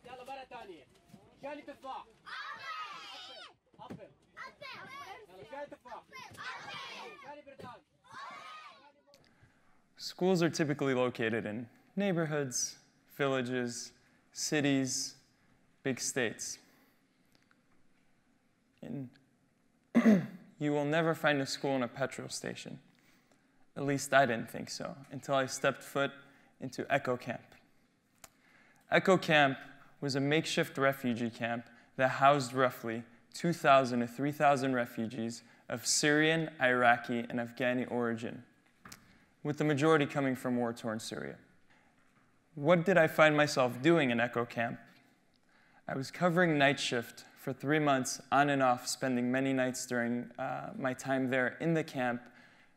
يلا مرة ثانية. جاني تفاح. أبل. يلا جاني تفاح. جاني بردان. Schools are typically located in neighborhoods, villages, cities, big states. You will never find a school in a petrol station. At least I didn't think so, until I stepped foot into Echo Camp. Echo Camp was a makeshift refugee camp that housed roughly 2,000 to 3,000 refugees of Syrian, Iraqi, and Afghani origin, with the majority coming from war-torn Syria. What did I find myself doing in Echo Camp? I was covering night shift for 3 months, on and off, spending many nights during my time there in the camp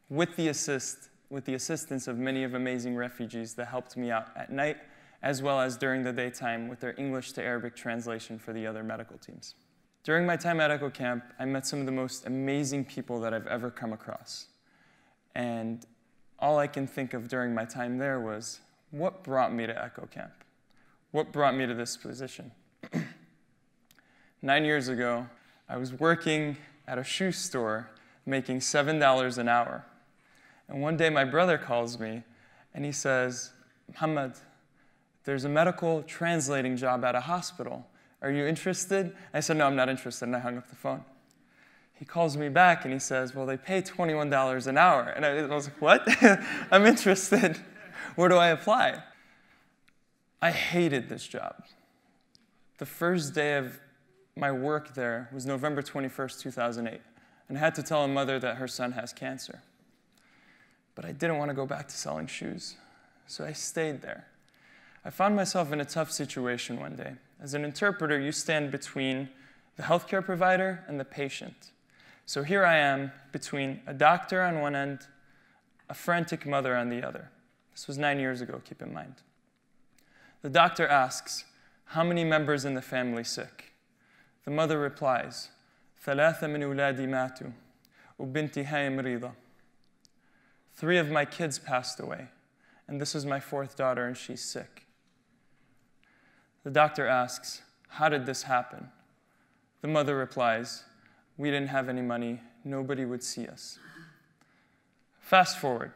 with the assistance of many of amazing refugees that helped me out at night, as well as during the daytime with their English to Arabic translation for the other medical teams. During my time at Echo Camp, I met some of the most amazing people that I've ever come across. And all I can think of during my time there was, what brought me to Echo Camp? What brought me to this position? 9 years ago, I was working at a shoe store making $7 an hour. And one day my brother calls me and he says, Muhammad, there's a medical translating job at a hospital. Are you interested? I said, no, I'm not interested, and I hung up the phone. He calls me back and he says, well, they pay $21 an hour. And I was like, what? I'm interested. Where do I apply? I hated this job. The first day of my work there was November 21st, 2008. And I had to tell a mother that her son has cancer. But I didn't want to go back to selling shoes, so I stayed there. I found myself in a tough situation one day. As an interpreter, you stand between the healthcare provider and the patient. So here I am between a doctor on one end, a frantic mother on the other. This was 9 years ago, keep in mind. The doctor asks, how many members in the family sick? The mother replies, ثلاثة من أولادي ماتوا وبنتي هاي مريضة. 3 of my kids passed away, and this is my 4th daughter, and she's sick. The doctor asks, how did this happen? The mother replies, we didn't have any money, nobody would see us. Fast forward.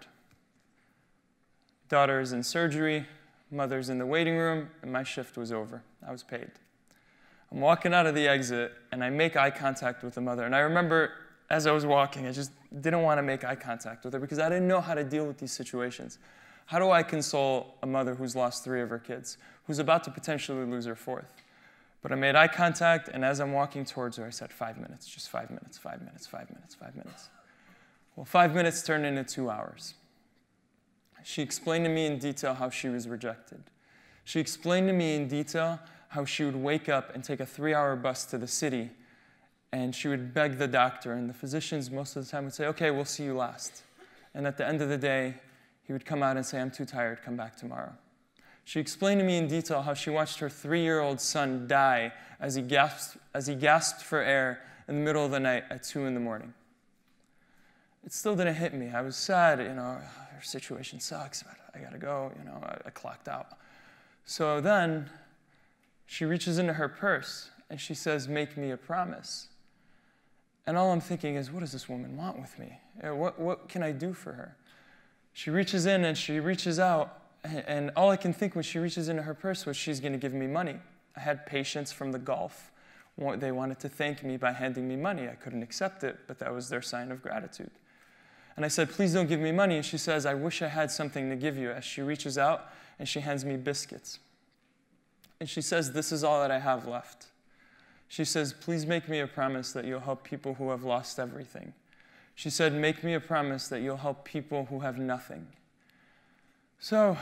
Daughter is in surgery, mother's in the waiting room, and my shift was over. I was paid. I'm walking out of the exit, and I make eye contact with the mother. And I remember, as I was walking, I just didn't want to make eye contact with her because I didn't know how to deal with these situations. How do I console a mother who's lost 3 of her kids, who's about to potentially lose her 4th? But I made eye contact, and as I'm walking towards her, I said, 5 minutes, just 5 minutes, 5 minutes, 5 minutes, 5 minutes. Well, 5 minutes turned into 2 hours. She explained to me in detail how she was rejected. She explained to me in detail how she would wake up and take a 3-hour bus to the city, and she would beg the doctor, and the physicians most of the time would say, okay, we'll see you last. And at the end of the day, he would come out and say, I'm too tired, come back tomorrow. She explained to me in detail how she watched her 3-year-old son die as he gasped for air in the middle of the night at 2 in the morning. It still didn't hit me. I was sad, her situation sucks, but I gotta go, I clocked out. So then, she reaches into her purse and she says, make me a promise. And all I'm thinking is, what does this woman want with me? What can I do for her? She reaches in and she reaches out, and all I can think when she reaches into her purse was she's going to give me money. I had patients from the Gulf. They wanted to thank me by handing me money. I couldn't accept it, but that was their sign of gratitude. And I said, please don't give me money. And she says, I wish I had something to give you, as she reaches out and she hands me biscuits. And she says, this is all that I have left. She says, please make me a promise that you'll help people who have lost everything. She said, make me a promise that you'll help people who have nothing. So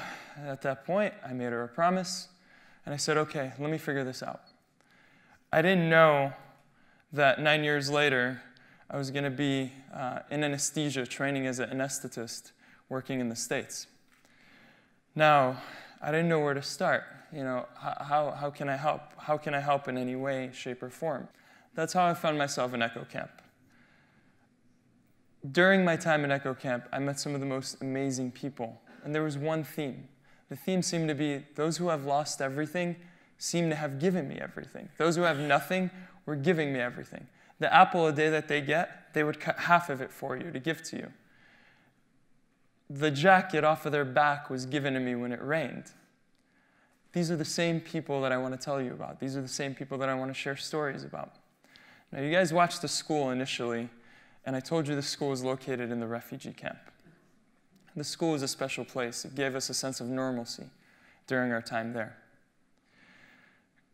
at that point, I made her a promise, and I said, okay, let me figure this out. I didn't know that 9 years later, I was going to be in anesthesia, training as an anesthetist, working in the States. Now, I didn't know where to start. How can I help? How can I help in any way, shape, or form? That's how I found myself in Echo Camp. During my time in Echo Camp, I met some of the most amazing people, and there was one theme. the theme seemed to be those who have lost everything seem to have given me everything. Those who have nothing were giving me everything. The apple a day that they get, they would cut half of it for you to give to you. The jacket off of their back was given to me when it rained. These are the same people that I want to tell you about. These are the same people that I want to share stories about. Now, you guys watched the school initially, and I told you the school is located in the refugee camp. The school is a special place. It gave us a sense of normalcy during our time there.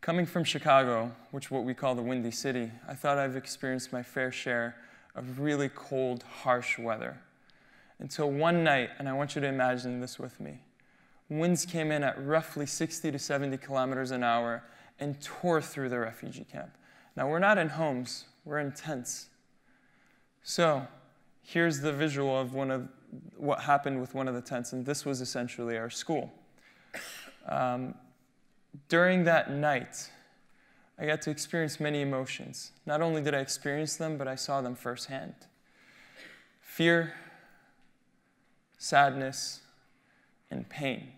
Coming from Chicago, which is what we call the Windy City, I thought I've experienced my fair share of really cold, harsh weather. Until one night, and I want you to imagine this with me, winds came in at roughly 60 to 70 kilometers an hour and tore through the refugee camp. Now, we're not in homes, we're in tents. So, here's the visual of what happened with one of the tents, and this was essentially our school. During that night, I got to experience many emotions. Not only did I experience them, but I saw them firsthand. Fear, sadness, and pain.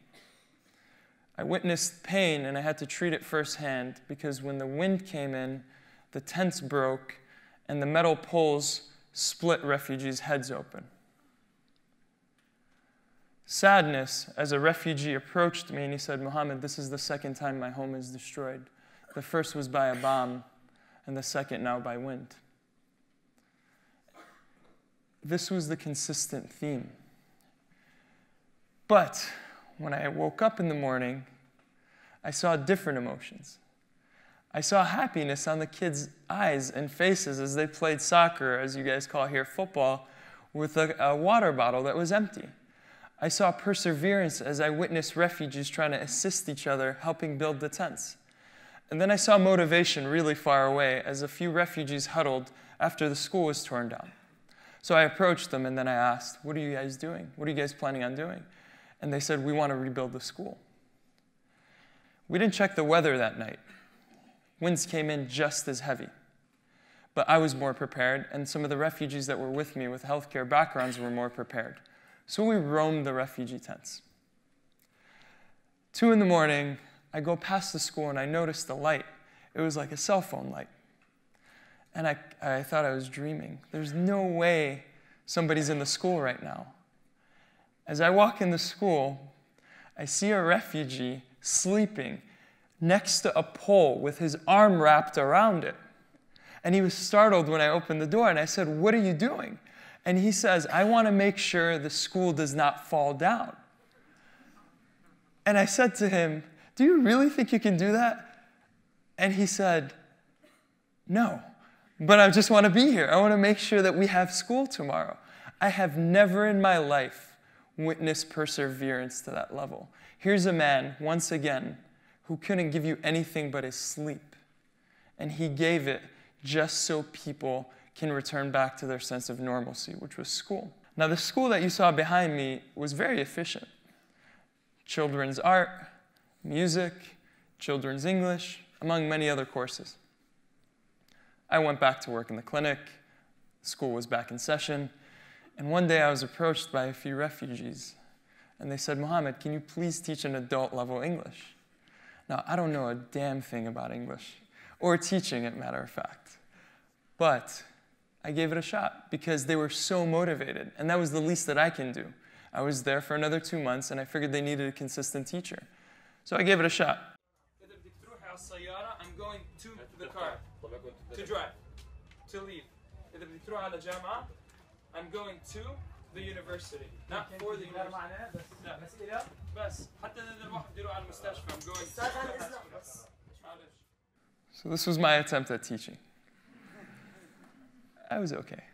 I witnessed pain, and I had to treat it firsthand because when the wind came in, the tents broke, and the metal poles split refugees' heads open. Sadness, as a refugee approached me and he said, "Mohammed, this is the second time my home is destroyed. The first was by a bomb, and the second now by wind." This was the consistent theme. But when I woke up in the morning, I saw different emotions. I saw happiness on the kids' eyes and faces as they played soccer, as you guys call here football, with a water bottle that was empty. I saw perseverance as I witnessed refugees trying to assist each other, helping build the tents. And then I saw motivation really far away as a few refugees huddled after the school was torn down. So I approached them and then I asked, "What are you guys doing? What are you guys planning on doing?" And they said, "We want to rebuild the school." We didn't check the weather that night. Winds came in just as heavy. But I was more prepared, and some of the refugees that were with me with healthcare backgrounds were more prepared. So we roamed the refugee tents. 2 in the morning, I go past the school and I noticed the light. It was like a cell phone light. And I thought I was dreaming. There's no way somebody's in the school right now. As I walk in the school, I see a refugee sleeping next to a pole with his arm wrapped around it. And he was startled when I opened the door, and I said, "What are you doing?" And he says, "I want to make sure the school does not fall down." And I said to him, "Do you really think you can do that?" And he said, "No, but I just want to be here. I want to make sure that we have school tomorrow." I have never in my life witnessed perseverance to that level. Here's a man, once again, who couldn't give you anything but his sleep. And he gave it just so people can return back to their sense of normalcy, which was school. Now, the school that you saw behind me was very efficient. Children's art, music, children's English, among many other courses. I went back to work in the clinic. School was back in session. And one day I was approached by a few refugees. And they said, "Mohammed, can you please teach an adult-level English?" Now, I don't know a damn thing about English, or teaching it, matter of fact. But I gave it a shot because they were so motivated, and that was the least that I can do. I was there for another 2 months, and I figured they needed a consistent teacher. So I gave it a shot. I'm going to the car, to drive, to leave. I'm going to the university, not for the university. So this was my attempt at teaching. I was okay.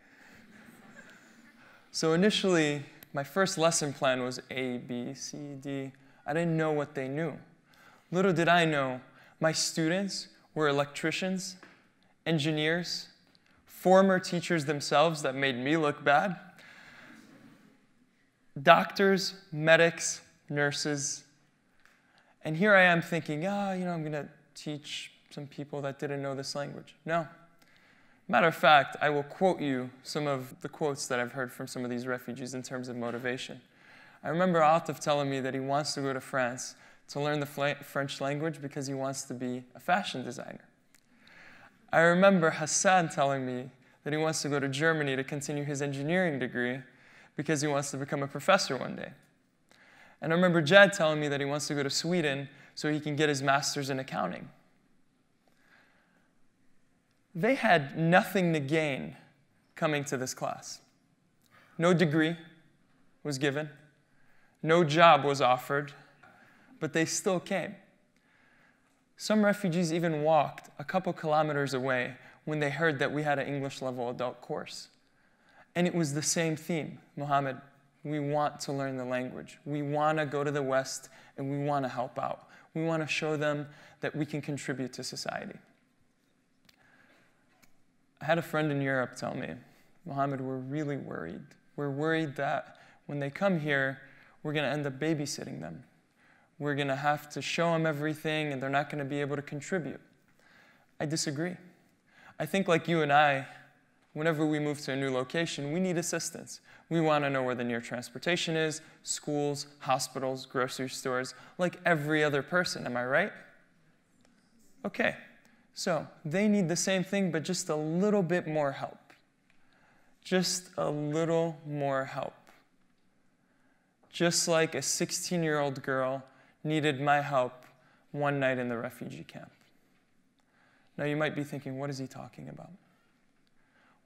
So initially, my first lesson plan was A, B, C, D. I didn't know what they knew. Little did I know, my students were electricians, engineers, former teachers themselves that made me look bad, doctors, medics, nurses. And here I am thinking, I'm going to teach some people that didn't know this language. No. Matter of fact, I will quote you some of the quotes that I've heard from some of these refugees in terms of motivation. I remember Atif telling me that he wants to go to France to learn the French language because he wants to be a fashion designer. I remember Hassan telling me that he wants to go to Germany to continue his engineering degree because he wants to become a professor one day. And I remember Jed telling me that he wants to go to Sweden so he can get his master's in accounting. They had nothing to gain coming to this class. No degree was given. No job was offered. But they still came. Some refugees even walked a couple kilometers away when they heard that we had an English level adult course. And it was the same theme. Mohammed, we want to learn the language. We want to go to the West, and we want to help out. We want to show them that we can contribute to society. I had a friend in Europe tell me, Mohammed, we're really worried. We're worried that when they come here, we're going to end up babysitting them. We're going to have to show them everything, and they're not going to be able to contribute. I disagree. I think like you and I, whenever we move to a new location, we need assistance. We want to know where the near transportation is, schools, hospitals, grocery stores, like every other person. Am I right? Okay. So they need the same thing, but just a little bit more help. Just a little more help. Just like a 16-year-old girl needed my help one night in the refugee camp. Now you might be thinking, what is he talking about?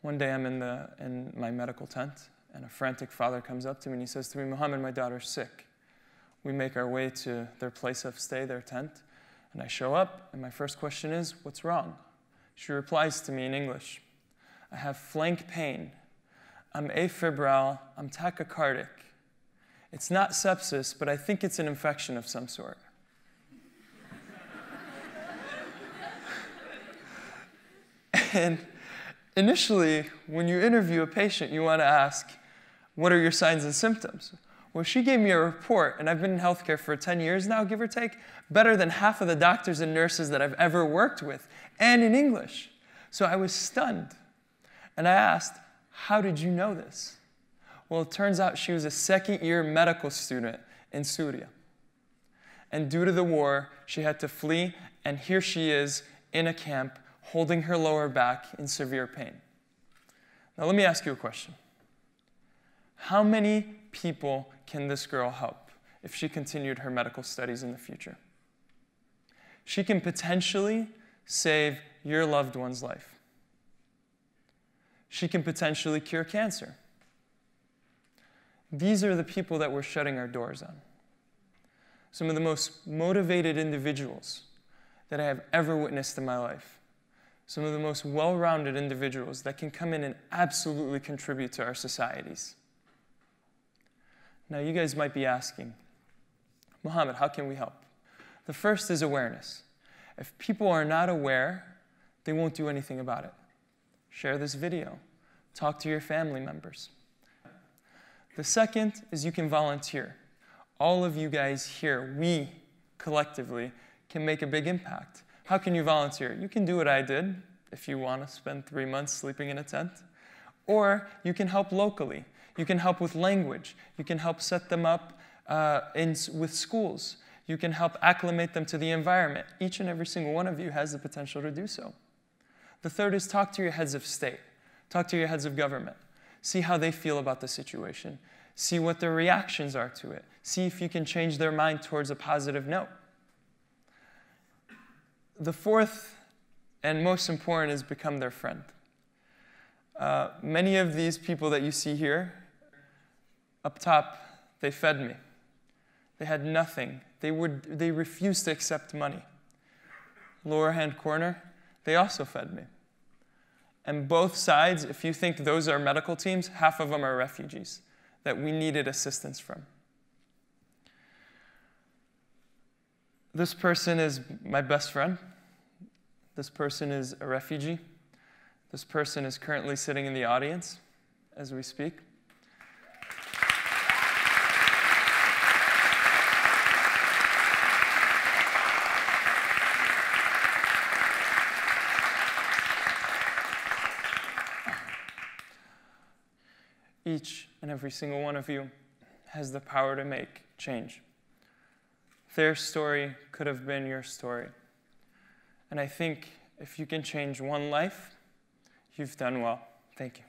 One day I'm in my medical tent, and a frantic father comes up to me and he says to me, Mohammed, my daughter's sick. We make our way to their place of stay, their tent, and I show up, and my first question is, what's wrong? She replies to me in English, I have flank pain. I'm afebrile, I'm tachycardic. It's not sepsis, but I think it's an infection of some sort. And initially, when you interview a patient, you want to ask, what are your signs and symptoms? Well, she gave me a report, and I've been in healthcare for 10 years now, give or take, better than half of the doctors and nurses that I've ever worked with, and in English. So I was stunned. And I asked, how did you know this? Well, it turns out she was a second-year medical student in Syria. And due to the war, she had to flee, and here she is in a camp holding her lower back in severe pain. Now, let me ask you a question. How many people can this girl help if she continued her medical studies in the future? She can potentially save your loved one's life. She can potentially cure cancer. These are the people that we're shutting our doors on. Some of the most motivated individuals that I have ever witnessed in my life. Some of the most well-rounded individuals that can come in and absolutely contribute to our societies. Now, you guys might be asking, Mohammed, how can we help? The first is awareness. If people are not aware, they won't do anything about it. Share this video. Talk to your family members. The second is you can volunteer. All of you guys here, we collectively can make a big impact. How can you volunteer? You can do what I did if you want to spend 3 months sleeping in a tent. Or you can help locally. You can help with language. You can help set them up with schools. You can help acclimate them to the environment. Each and every single one of you has the potential to do so. The third is talk to your heads of state. Talk to your heads of government. See how they feel about the situation. See what their reactions are to it. See if you can change their mind towards a positive note. The fourth and most important is become their friend. Many of these people that you see here, up top, they fed me. They had nothing. They refused to accept money. Lower hand corner, they also fed me. And both sides, if you think those are medical teams, half of them are refugees that we needed assistance from. This person is my best friend. This person is a refugee. This person is currently sitting in the audience as we speak. Each and every single one of you has the power to make change. Their story could have been your story. And I think if you can change one life, you've done well. Thank you.